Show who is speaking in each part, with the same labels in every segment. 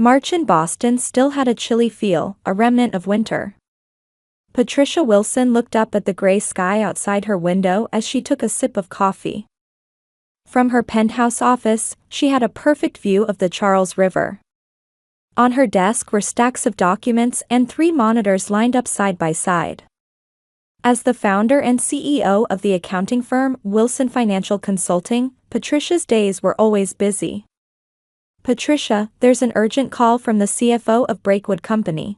Speaker 1: March in Boston still had a chilly feel, a remnant of winter. Patricia Wilson looked up at the gray sky outside her window as she took a sip of coffee. From her penthouse office, she had a perfect view of the Charles River. On her desk were stacks of documents and 3 monitors lined up side by side. As the founder and CEO of the accounting firm Wilson Financial Consulting, Patricia's days were always busy. "Patricia, there's an urgent call from the CFO of Brakewood Company."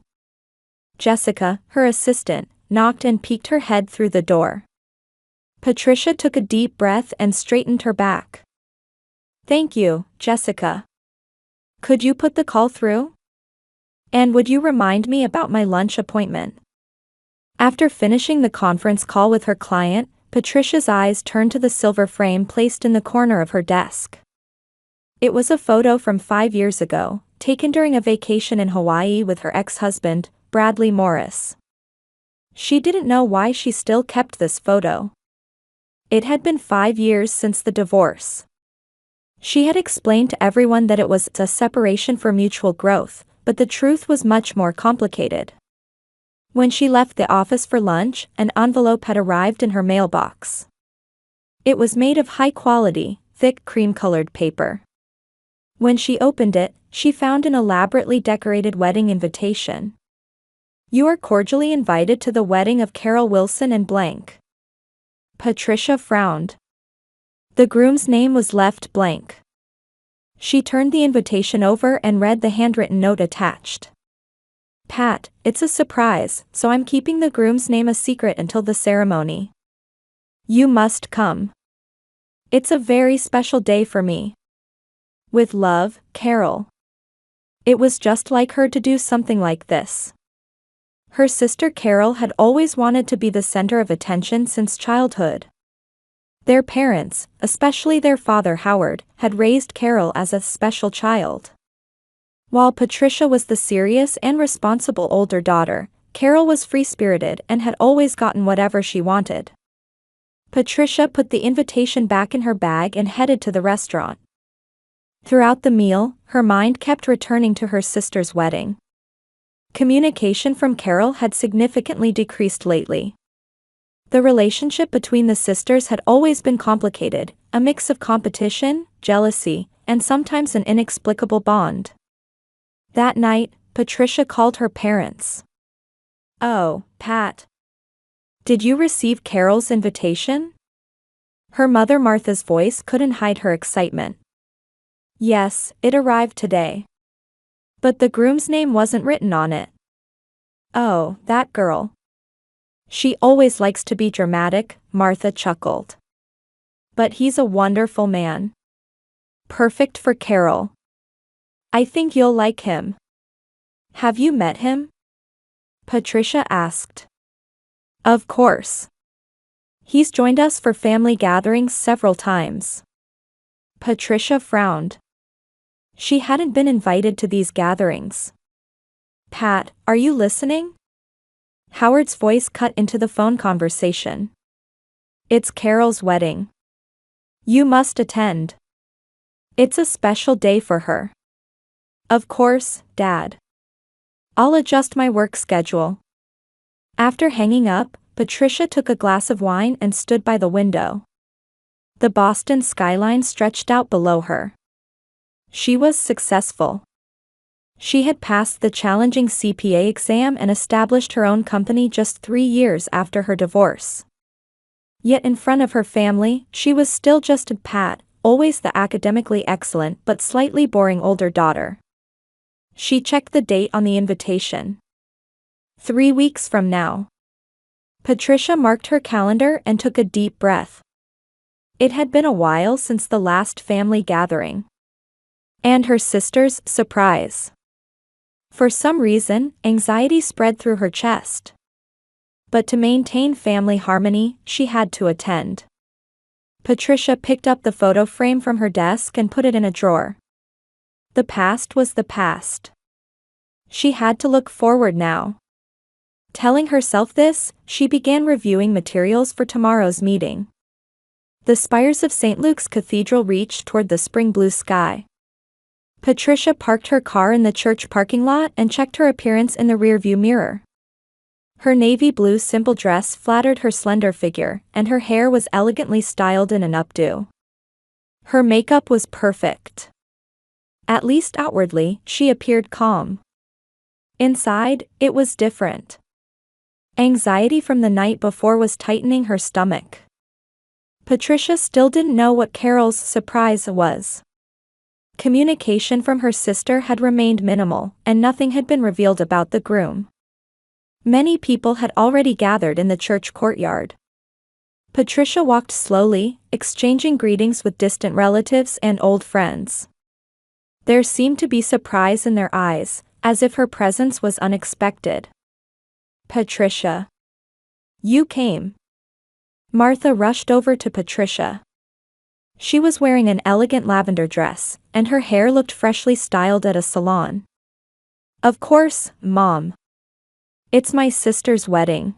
Speaker 1: Jessica, her assistant, knocked and peeked her head through the door. Patricia took a deep breath and straightened her back. "Thank you, Jessica. Could you put the call through? And would you remind me about my lunch appointment?" After finishing the conference call with her client, Patricia's eyes turned to the silver frame placed in the corner of her desk. It was a photo from 5 years ago, taken during a vacation in Hawaii with her ex-husband, Bradley Morris. She didn't know why she still kept this photo. It had been 5 years since the divorce. She had explained to everyone that it was a separation for mutual growth, but the truth was much more complicated. When she left the office for lunch, an envelope had arrived in her mailbox. It was made of high-quality, thick cream-colored paper. When she opened it, she found an elaborately decorated wedding invitation. "You are cordially invited to the wedding of Carol Wilson and blank." Patricia frowned. The groom's name was left blank. She turned the invitation over and read the handwritten note attached. "Pat, it's a surprise, so I'm keeping the groom's name a secret until the ceremony. You must come. It's a very special day for me. With love, Carol." It was just like her to do something like this. Her sister Carol had always wanted to be the center of attention since childhood. Their parents, especially their father Howard, had raised Carol as a special child. While Patricia was the serious and responsible older daughter, Carol was free-spirited and had always gotten whatever she wanted. Patricia put the invitation back in her bag and headed to the restaurant. Throughout the meal, her mind kept returning to her sister's wedding. Communication from Carol had significantly decreased lately. The relationship between the sisters had always been complicated, a mix of competition, jealousy, and sometimes an inexplicable bond. That night, Patricia called her parents. "Oh, Pat. Did you receive Carol's invitation?" Her mother Martha's voice couldn't hide her excitement. "Yes, it arrived today. But the groom's name wasn't written on it." "Oh, that girl. She always likes to be dramatic," Martha chuckled. "But he's a wonderful man. Perfect for Carol. I think you'll like him." "Have you met him?" Patricia asked. "Of course. He's joined us for family gatherings several times." Patricia frowned. She hadn't been invited to these gatherings. "Pat, are you listening?" Howard's voice cut into the phone conversation. "It's Carol's wedding. You must attend. It's a special day for her." "Of course, Dad. I'll adjust my work schedule." After hanging up, Patricia took a glass of wine and stood by the window. The Boston skyline stretched out below her. She was successful. She had passed the challenging CPA exam and established her own company just 3 years after her divorce. Yet in front of her family, she was still just a Pat, always the academically excellent but slightly boring older daughter. She checked the date on the invitation. 3 weeks from now. Patricia marked her calendar and took a deep breath. It had been a while since the last family gathering. And her sister's surprise. For some reason, anxiety spread through her chest. But to maintain family harmony, she had to attend. Patricia picked up the photo frame from her desk and put it in a drawer. The past was the past. She had to look forward now. Telling herself this, she began reviewing materials for tomorrow's meeting. The spires of St. Luke's Cathedral reached toward the spring blue sky. Patricia parked her car in the church parking lot and checked her appearance in the rearview mirror. Her navy blue simple dress flattered her slender figure, and her hair was elegantly styled in an updo. Her makeup was perfect. At least outwardly, she appeared calm. Inside, it was different. Anxiety from the night before was tightening her stomach. Patricia still didn't know what Carol's surprise was. Communication from her sister had remained minimal, and nothing had been revealed about the groom. Many people had already gathered in the church courtyard. Patricia walked slowly, exchanging greetings with distant relatives and old friends. There seemed to be surprise in their eyes, as if her presence was unexpected. "Patricia. You came." Martha rushed over to Patricia. She was wearing an elegant lavender dress, and her hair looked freshly styled at a salon. "Of course, Mom. It's my sister's wedding."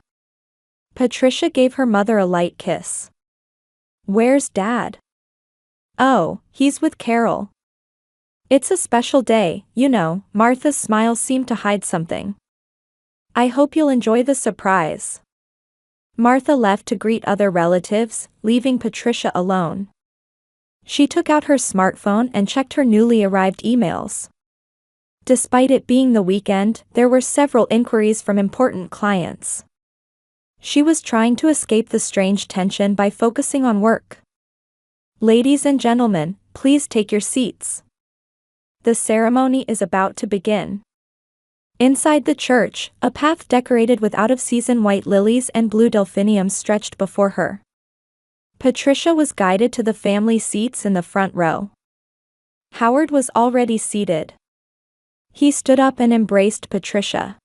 Speaker 1: Patricia gave her mother a light kiss. "Where's Dad?" "Oh, he's with Carol." "It's a special day, you know." Martha's smile seemed to hide something. "I hope you'll enjoy the surprise." Martha left to greet other relatives, leaving Patricia alone. She took out her smartphone and checked her newly arrived emails. Despite it being the weekend, there were several inquiries from important clients. She was trying to escape the strange tension by focusing on work. "Ladies and gentlemen, please take your seats. The ceremony is about to begin." Inside the church, a path decorated with out-of-season white lilies and blue delphiniums stretched before her. Patricia was guided to the family seats in the front row. Howard was already seated. He stood up and embraced Patricia.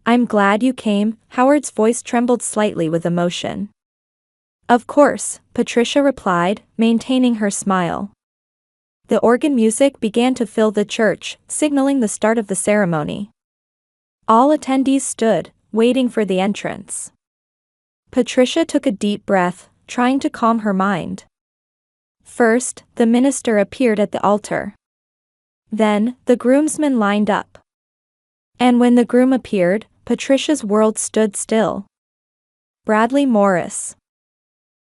Speaker 1: "I'm glad you came." Howard's voice trembled slightly with emotion. "Of course," Patricia replied, maintaining her smile. The organ music began to fill the church, signaling the start of the ceremony. All attendees stood, waiting for the entrance. Patricia took a deep breath, trying to calm her mind. First, the minister appeared at the altar. Then, the groomsmen lined up. And when the groom appeared, Patricia's world stood still. Bradley Morris.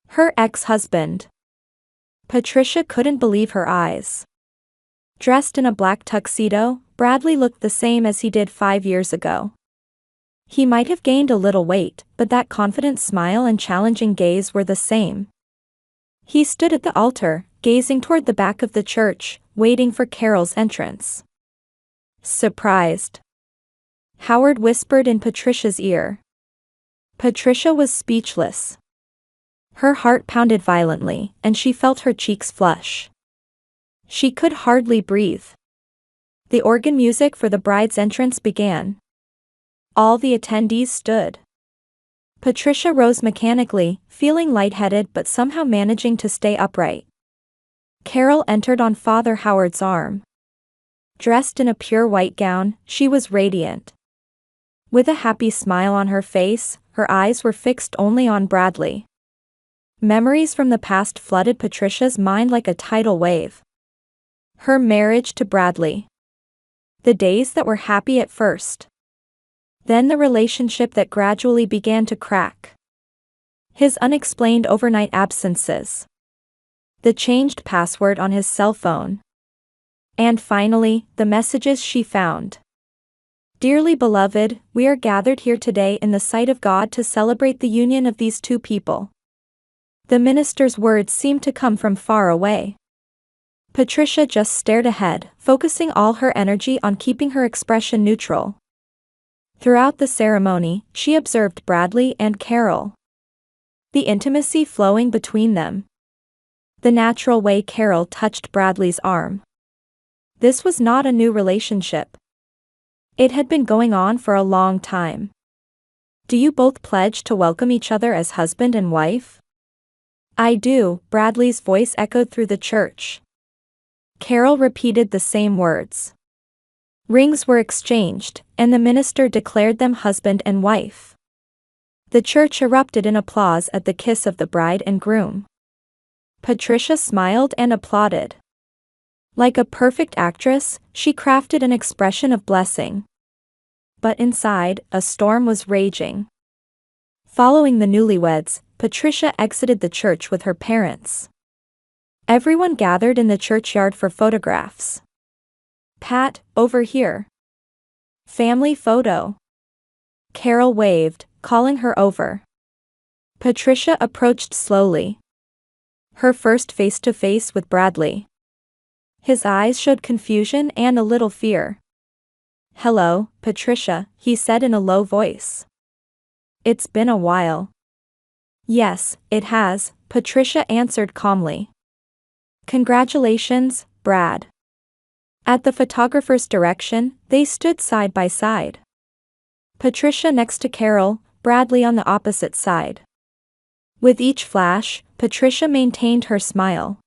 Speaker 1: Her ex-husband. Patricia couldn't believe her eyes. Dressed in a black tuxedo, Bradley looked the same as he did 5 years ago. He might have gained a little weight, but that confident smile and challenging gaze were the same. He stood at the altar, gazing toward the back of the church, waiting for Carol's entrance. "Surprised?" Howard whispered in Patricia's ear. Patricia was speechless. Her heart pounded violently, and she felt her cheeks flush. She could hardly breathe. The organ music for the bride's entrance began. All the attendees stood. Patricia rose mechanically, feeling lightheaded but somehow managing to stay upright. Carol entered on Father Howard's arm. Dressed in a pure white gown, she was radiant. With a happy smile on her face, her eyes were fixed only on Bradley. Memories from the past flooded Patricia's mind like a tidal wave. Her marriage to Bradley. The days that were happy at first. Then the relationship that gradually began to crack. His unexplained overnight absences. The changed password on his cell phone. And finally, the messages she found. "Dearly beloved, we are gathered here today in the sight of God to celebrate the union of these two people." The minister's words seemed to come from far away. Patricia just stared ahead, focusing all her energy on keeping her expression neutral. Throughout the ceremony, she observed Bradley and Carol. The intimacy flowing between them. The natural way Carol touched Bradley's arm. This was not a new relationship. It had been going on for a long time. "Do you both pledge to welcome each other as husband and wife?" "I do," Bradley's voice echoed through the church. Carol repeated the same words. Rings were exchanged, and the minister declared them husband and wife. The church erupted in applause at the kiss of the bride and groom. Patricia smiled and applauded. Like a perfect actress, she crafted an expression of blessing. But inside, a storm was raging. Following the newlyweds, Patricia exited the church with her parents. Everyone gathered in the churchyard for photographs. "Pat, over here. Family photo." Carol waved, calling her over. Patricia approached slowly. Her first face-to-face with Bradley. His eyes showed confusion and a little fear. "Hello, Patricia," he said in a low voice. "It's been a while." "Yes, it has," Patricia answered calmly. "Congratulations, Brad." At the photographer's direction, they stood side by side. Patricia next to Carol, Bradley on the opposite side. With each flash, Patricia maintained her smile.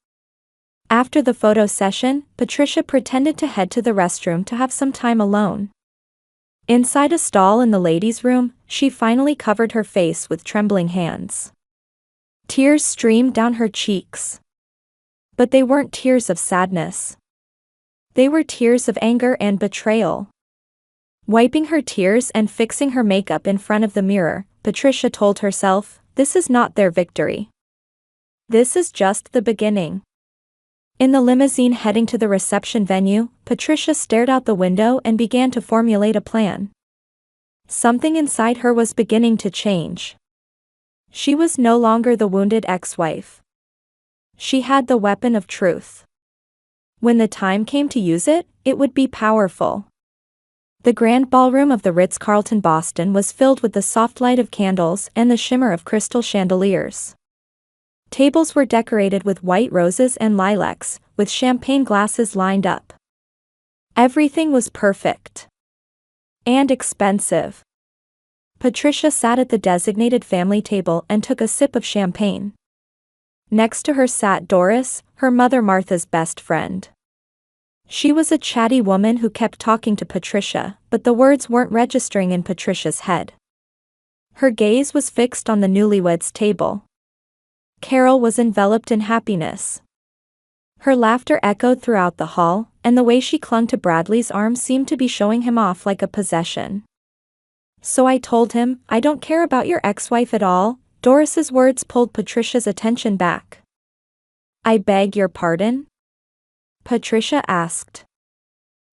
Speaker 1: After the photo session, Patricia pretended to head to the restroom to have some time alone. Inside a stall in the ladies' room, she finally covered her face with trembling hands. Tears streamed down her cheeks. But they weren't tears of sadness. They were tears of anger and betrayal. Wiping her tears and fixing her makeup in front of the mirror, Patricia told herself, this is not their victory. This is just the beginning. In the limousine heading to the reception venue, Patricia stared out the window and began to formulate a plan. Something inside her was beginning to change. She was no longer the wounded ex-wife. She had the weapon of truth. When the time came to use it, it would be powerful. The grand ballroom of the Ritz-Carlton Boston was filled with the soft light of candles and the shimmer of crystal chandeliers. Tables were decorated with white roses and lilacs, with champagne glasses lined up. Everything was perfect. And expensive. Patricia sat at the designated family table and took a sip of champagne. Next to her sat Doris, her mother Martha's best friend. She was a chatty woman who kept talking to Patricia, but the words weren't registering in Patricia's head. Her gaze was fixed on the newlyweds' table. Carol was enveloped in happiness. Her laughter echoed throughout the hall, and the way she clung to Bradley's arm seemed to be showing him off like a possession. "So I told him, I don't care about your ex-wife at all." Doris's words pulled Patricia's attention back. "I beg your pardon?" Patricia asked.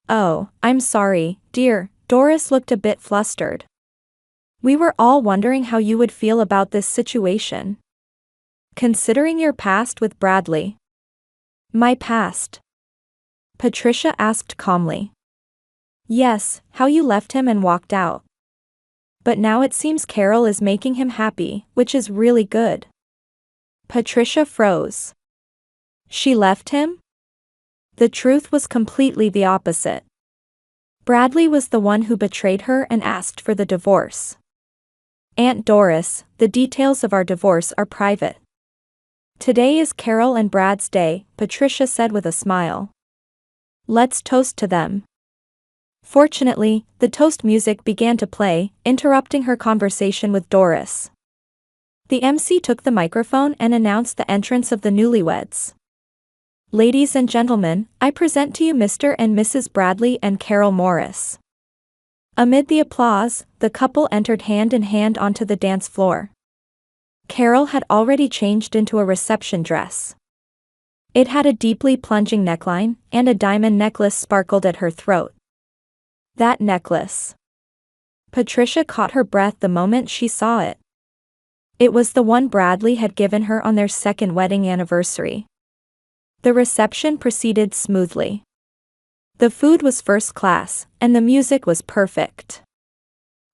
Speaker 1: "Oh, I'm sorry, dear." Doris looked a bit flustered. "We were all wondering how you would feel about this situation. Considering your past with Bradley." "My past?" Patricia asked calmly. "Yes, how you left him and walked out. But now it seems Carol is making him happy, which is really good." Patricia froze. She left him? The truth was completely the opposite. Bradley was the one who betrayed her and asked for the divorce. "Aunt Doris, the details of our divorce are private. Today is Carol and Brad's day," Patricia said with a smile. "Let's toast to them." Fortunately, the toast music began to play, interrupting her conversation with Doris. The MC took the microphone and announced the entrance of the newlyweds. "Ladies and gentlemen, I present to you Mr. and Mrs. Bradley and Carol Morris." Amid the applause, the couple entered hand in hand onto the dance floor. Carol had already changed into a reception dress. It had a deeply plunging neckline, and a diamond necklace sparkled at her throat. That necklace. Patricia caught her breath the moment she saw it. It was the one Bradley had given her on their second wedding anniversary. The reception proceeded smoothly. The food was first class, and the music was perfect.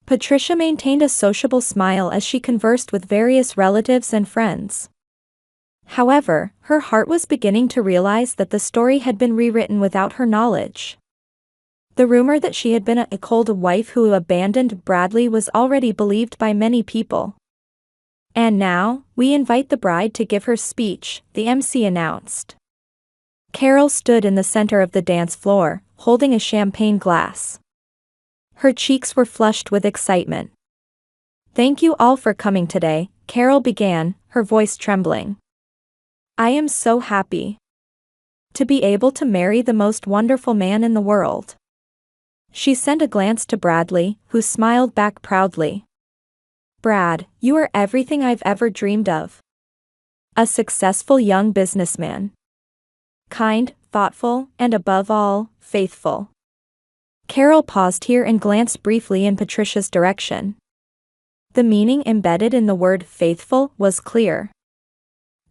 Speaker 1: Patricia maintained a sociable smile as she conversed with various relatives and friends. However, her heart was beginning to realize that the story had been rewritten without her knowledge. The rumor that she had been a cold wife who abandoned Bradley was already believed by many people. "And now, we invite the bride to give her speech," the MC announced. Carol stood in the center of the dance floor, holding a champagne glass. Her cheeks were flushed with excitement. "Thank you all for coming today," Carol began, her voice trembling. "I am so happy. To be able to marry the most wonderful man in the world. She sent a glance to Bradley, who smiled back proudly. Brad, you are everything I've ever dreamed of. A successful young businessman. Kind, thoughtful, and above all, faithful. Carol paused here and glanced briefly in Patricia's direction. The meaning embedded in the word faithful was clear.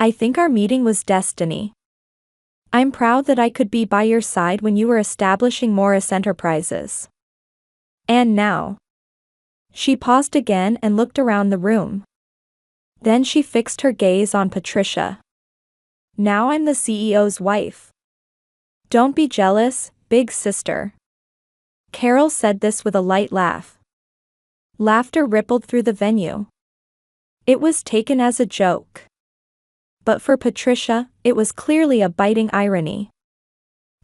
Speaker 1: I think our meeting was destiny. I'm proud that I could be by your side when you were establishing Morris Enterprises. And now. She paused again and looked around the room. Then she fixed her gaze on Patricia. Now I'm the CEO's wife. Don't be jealous, big sister. Carol said this with a light laugh. Laughter rippled through the venue. It was taken as a joke. But for Patricia, it was clearly a biting irony.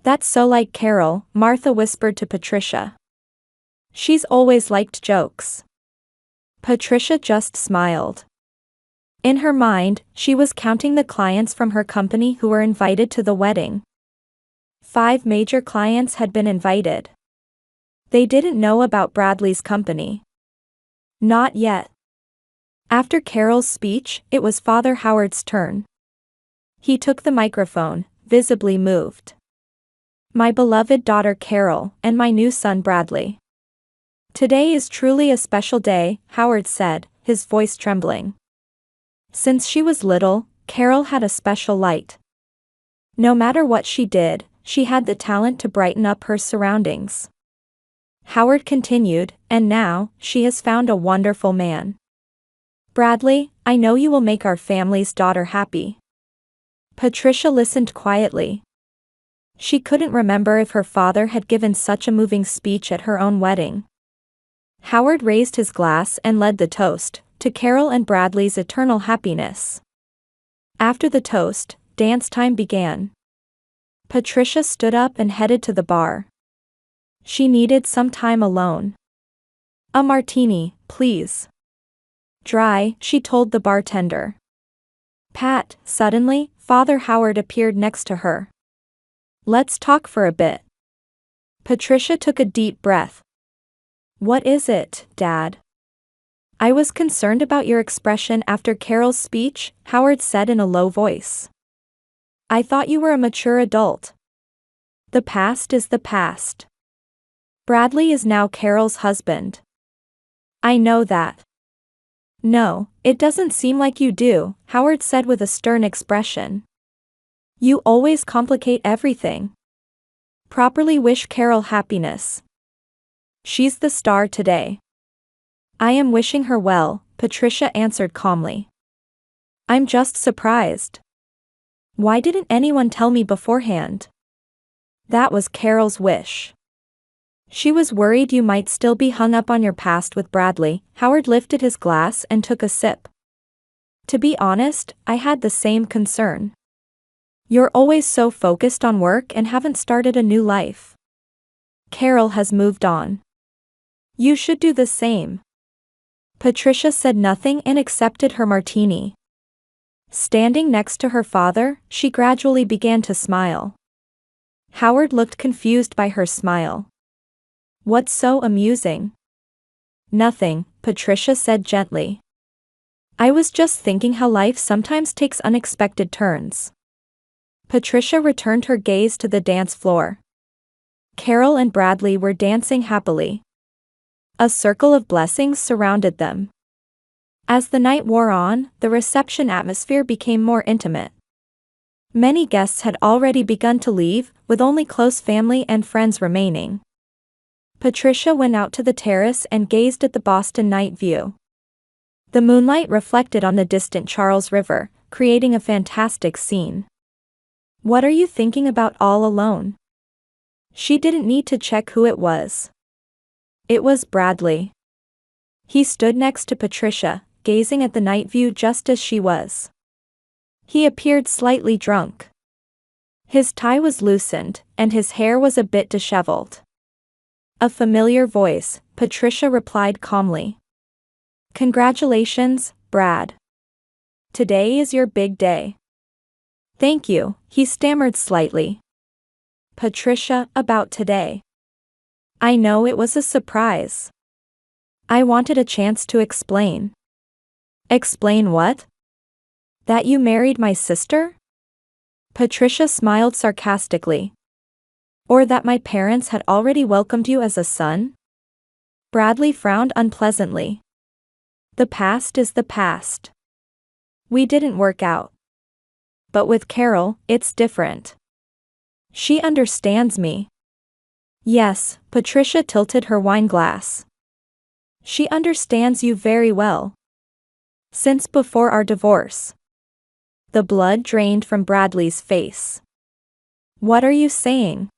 Speaker 1: That's so like Carol, Martha whispered to Patricia. She's always liked jokes. Patricia just smiled. In her mind, she was counting the clients from her company who were invited to the wedding. 5 major clients had been invited. They didn't know about Bradley's company. Not yet. After Carol's speech, it was Father Howard's turn. He took the microphone, visibly moved. My beloved daughter Carol, and my new son Bradley. Today is truly a special day, Howard said, his voice trembling. Since she was little, Carol had a special light. No matter what she did, she had the talent to brighten up her surroundings. Howard continued, and now, she has found a wonderful man. Bradley, I know you will make our family's daughter happy. Patricia listened quietly. She couldn't remember if her father had given such a moving speech at her own wedding. Howard raised his glass and led the toast, to Carol and Bradley's eternal happiness. After the toast, dance time began. Patricia stood up and headed to the bar. She needed some time alone. A martini, please. Dry, she told the bartender. Pat, suddenly, Father Howard appeared next to her. Let's talk for a bit. Patricia took a deep breath. What is it, Dad? I was concerned about your expression after Carol's speech, Howard said in a low voice. I thought you were a mature adult. The past is the past. Bradley is now Carol's husband. I know that. No, it doesn't seem like you do, Howard said with a stern expression. You always complicate everything. Properly wish Carol happiness. She's the star today. I am wishing her well, Patricia answered calmly. I'm just surprised. Why didn't anyone tell me beforehand? That was Carol's wish. She was worried you might still be hung up on your past with Bradley. Howard lifted his glass and took a sip. To be honest, I had the same concern. You're always so focused on work and haven't started a new life. Carol has moved on. You should do the same. Patricia said nothing and accepted her martini. Standing next to her father, she gradually began to smile. Howard looked confused by her smile. What's so amusing? Nothing, Patricia said gently. I was just thinking how life sometimes takes unexpected turns. Patricia returned her gaze to the dance floor. Carol and Bradley were dancing happily. A circle of blessings surrounded them. As the night wore on, the reception atmosphere became more intimate. Many guests had already begun to leave, with only close family and friends remaining. Patricia went out to the terrace and gazed at the Boston night view. The moonlight reflected on the distant Charles River, creating a fantastic scene. What are you thinking about all alone? She didn't need to check who it was. It was Bradley. He stood next to Patricia, gazing at the night view just as she was. He appeared slightly drunk. His tie was loosened, and his hair was a bit disheveled. A familiar voice, Patricia replied calmly. Congratulations, Brad. Today is your big day. Thank you, he stammered slightly. Patricia, about today. I know it was a surprise. I wanted a chance to explain. Explain what? That you married my sister? Patricia smiled sarcastically. Or that my parents had already welcomed you as a son? Bradley frowned unpleasantly. The past is the past. We didn't work out. But with Carol, it's different. She understands me. Yes, Patricia tilted her wine glass. She understands you very well. Since before our divorce. The blood drained from Bradley's face. What are you saying?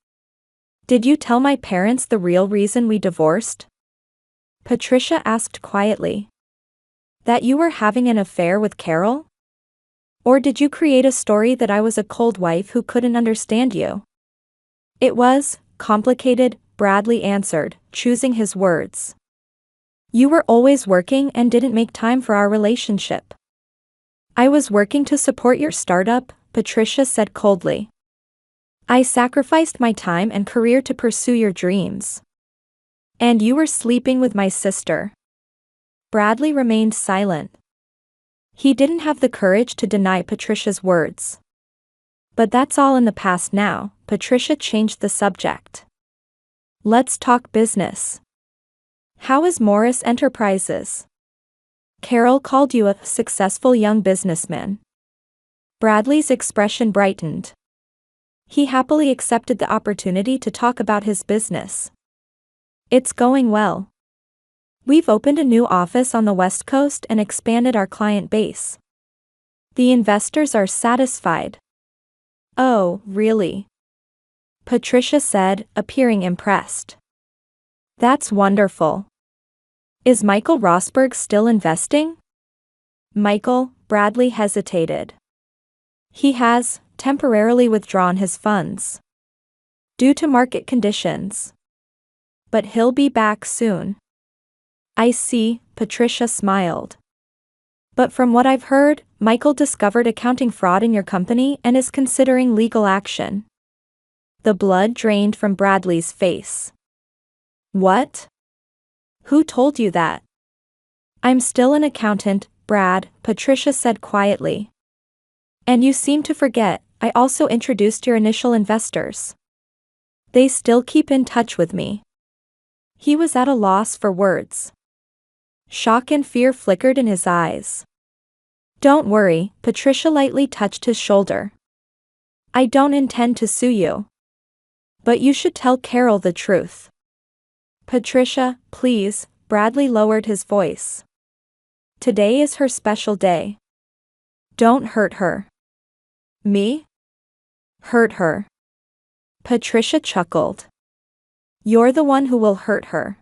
Speaker 1: Did you tell my parents the real reason we divorced? Patricia asked quietly. That you were having an affair with Carol? Or did you create a story that I was a cold wife who couldn't understand you? It was complicated, Bradley answered, choosing his words. You were always working and didn't make time for our relationship. I was working to support your startup, Patricia said coldly. I sacrificed my time and career to pursue your dreams. And you were sleeping with my sister. Bradley remained silent. He didn't have the courage to deny Patricia's words. But that's all in the past now, Patricia changed the subject. Let's talk business. How is Morris Enterprises? Carol called you a successful young businessman. Bradley's expression brightened. He happily accepted the opportunity to talk about his business. It's going well. We've opened a new office on the West Coast and expanded our client base. The investors are satisfied. Oh, really? Patricia said, appearing impressed. That's wonderful. Is Michael Rosberg still investing? Michael, Bradley hesitated. He has temporarily withdrawn his funds. Due to market conditions. But he'll be back soon. I see, Patricia smiled. But from what I've heard, Michael discovered accounting fraud in your company and is considering legal action. The blood drained from Bradley's face. What? Who told you that? I'm still an accountant, Brad, Patricia said quietly. And you seem to forget, I also introduced your initial investors. They still keep in touch with me. He was at a loss for words. Shock and fear flickered in his eyes. Don't worry, Patricia lightly touched his shoulder. I don't intend to sue you. But you should tell Carol the truth. Patricia, please, Bradley lowered his voice. Today is her special day. Don't hurt her. Me? Hurt her. Patricia chuckled. You're the one who will hurt her.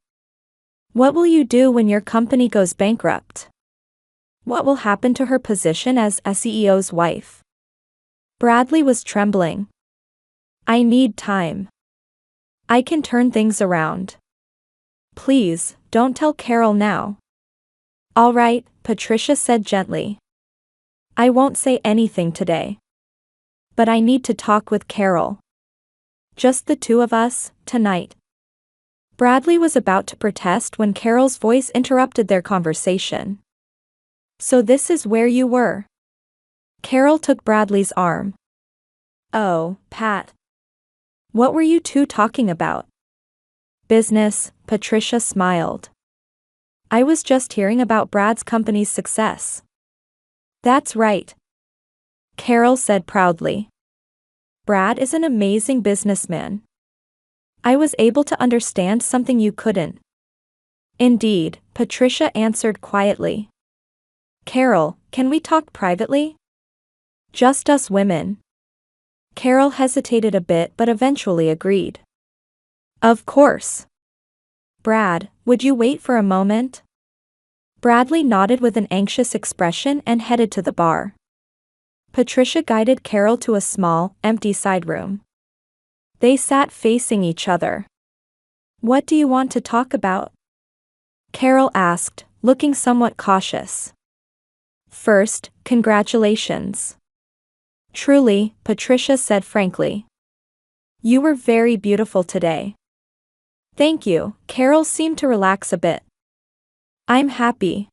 Speaker 1: What will you do when your company goes bankrupt? What will happen to her position as a CEO's wife? Bradley was trembling. I need time. I can turn things around. Please, don't tell Carol now. All right, Patricia said gently. I won't say anything today. But I need to talk with Carol. Just the two of us, tonight. Bradley was about to protest when Carol's voice interrupted their conversation. So this is where you were. Carol took Bradley's arm. Oh, Pat. What were you two talking about? Business, Patricia smiled. I was just hearing about Brad's company's success. That's right. Carol said proudly. Brad is an amazing businessman. I was able to understand something you couldn't. Indeed, Patricia answered quietly. Carol, can we talk privately? Just us women. Carol hesitated a bit but eventually agreed. Of course. Brad, would you wait for a moment? Bradley nodded with an anxious expression and headed to the bar. Patricia guided Carol to a small, empty side room. They sat facing each other. What do you want to talk about? Carol asked, looking somewhat cautious. First, congratulations. Truly, Patricia said frankly. You were very beautiful today. Thank you. Carol seemed to relax a bit. I'm happy.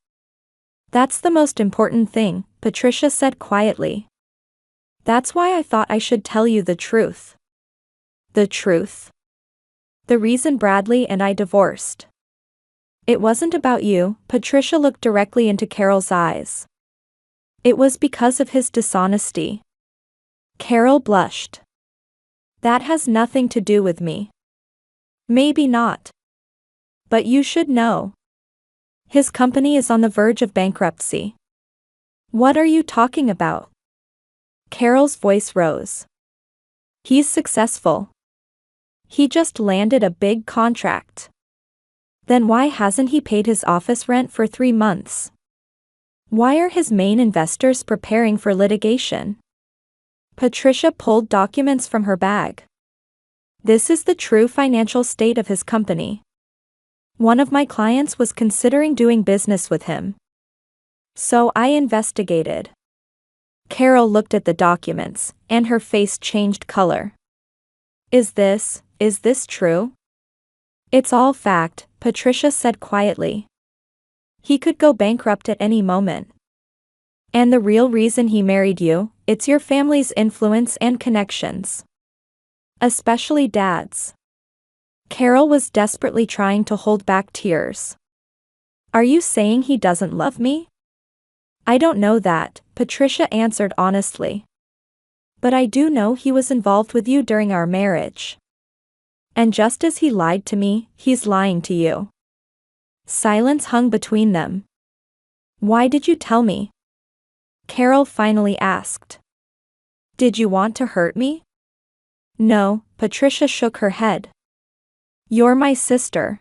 Speaker 1: That's the most important thing, Patricia said quietly. That's why I thought I should tell you the truth. The truth? The reason Bradley and I divorced. It wasn't about you, Patricia looked directly into Carol's eyes. It was because of his dishonesty. Carol blushed. That has nothing to do with me. Maybe not. But you should know. His company is on the verge of bankruptcy. What are you talking about? Carol's voice rose. He's successful. He just landed a big contract. Then why hasn't he paid his office rent for 3 months? Why are his main investors preparing for litigation? Patricia pulled documents from her bag. This is the true financial state of his company. One of my clients was considering doing business with him. So I investigated. Carol looked at the documents, and her face changed color. Is this true? It's all fact, Patricia said quietly. He could go bankrupt at any moment. And the real reason he married you, it's your family's influence and connections. Especially Dad's. Carol was desperately trying to hold back tears. Are you saying he doesn't love me? I don't know that, Patricia answered honestly. But I do know he was involved with you during our marriage. And just as he lied to me, he's lying to you. Silence hung between them. Why did you tell me? Carol finally asked. Did you want to hurt me? No, Patricia shook her head. You're my sister.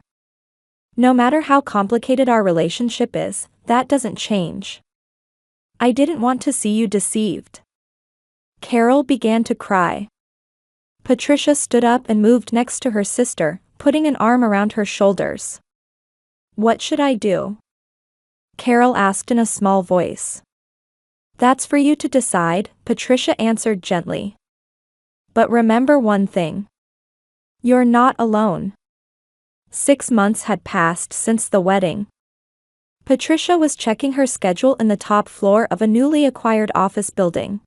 Speaker 1: No matter how complicated our relationship is, that doesn't change. I didn't want to see you deceived. Carol began to cry. Patricia stood up and moved next to her sister, putting an arm around her shoulders. What should I do? Carol asked in a small voice. That's for you to decide, Patricia answered gently. But remember one thing. You're not alone. 6 months had passed since the wedding. Patricia was checking her schedule in the top floor of a newly acquired office building.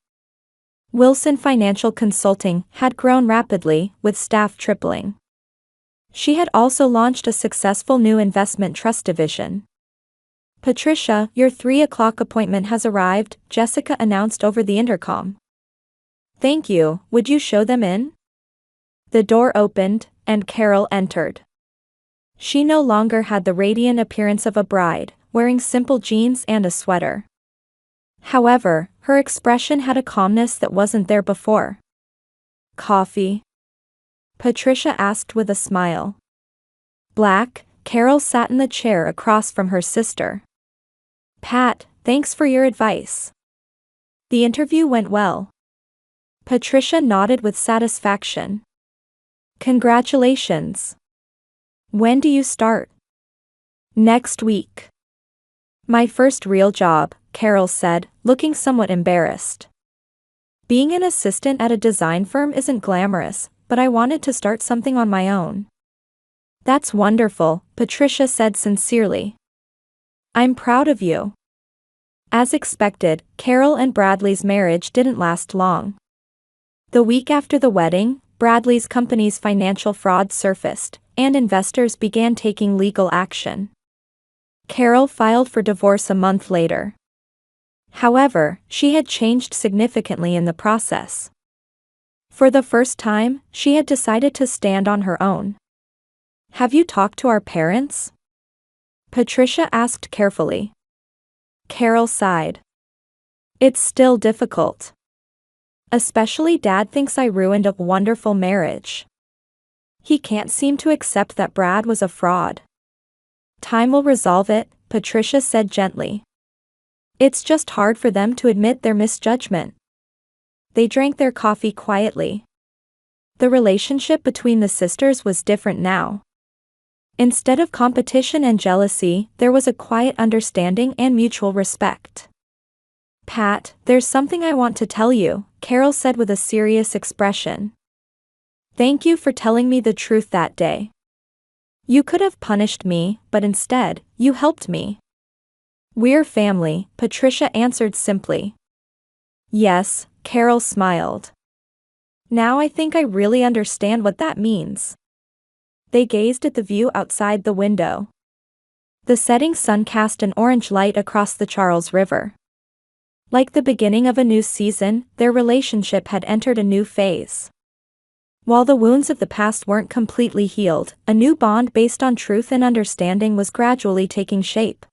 Speaker 1: Wilson Financial Consulting had grown rapidly, with staff tripling. She had also launched a successful new investment trust division. Patricia, your 3 o'clock appointment has arrived, Jessica announced over the intercom. Thank you, would you show them in? The door opened, and Carol entered. She no longer had the radiant appearance of a bride, wearing simple jeans and a sweater. However, her expression had a calmness that wasn't there before. Coffee? Patricia asked with a smile. Black, Carol sat in the chair across from her sister. Pat, thanks for your advice. The interview went well. Patricia nodded with satisfaction. Congratulations. When do you start? Next week. My first real job, Carol said, looking somewhat embarrassed. Being an assistant at a design firm isn't glamorous, but I wanted to start something on my own. That's wonderful, Patricia said sincerely. I'm proud of you. As expected, Carol and Bradley's marriage didn't last long. The week after the wedding, Bradley's company's financial fraud surfaced, and investors began taking legal action. Carol filed for divorce a month later. However, she had changed significantly in the process. For the first time, she had decided to stand on her own. Have you talked to our parents? Patricia asked carefully. Carol sighed. It's still difficult. Especially Dad thinks I ruined a wonderful marriage. He can't seem to accept that Brad was a fraud. Time will resolve it, Patricia said gently. It's just hard for them to admit their misjudgment. They drank their coffee quietly. The relationship between the sisters was different now. Instead of competition and jealousy, there was a quiet understanding and mutual respect. Pat, there's something I want to tell you, Carol said with a serious expression. Thank you for telling me the truth that day. You could have punished me, but instead, you helped me. We're family, Patricia answered simply. Yes, Carol smiled. Now I think I really understand what that means. They gazed at the view outside the window. The setting sun cast an orange light across the Charles River. Like the beginning of a new season, their relationship had entered a new phase. While the wounds of the past weren't completely healed, a new bond based on truth and understanding was gradually taking shape.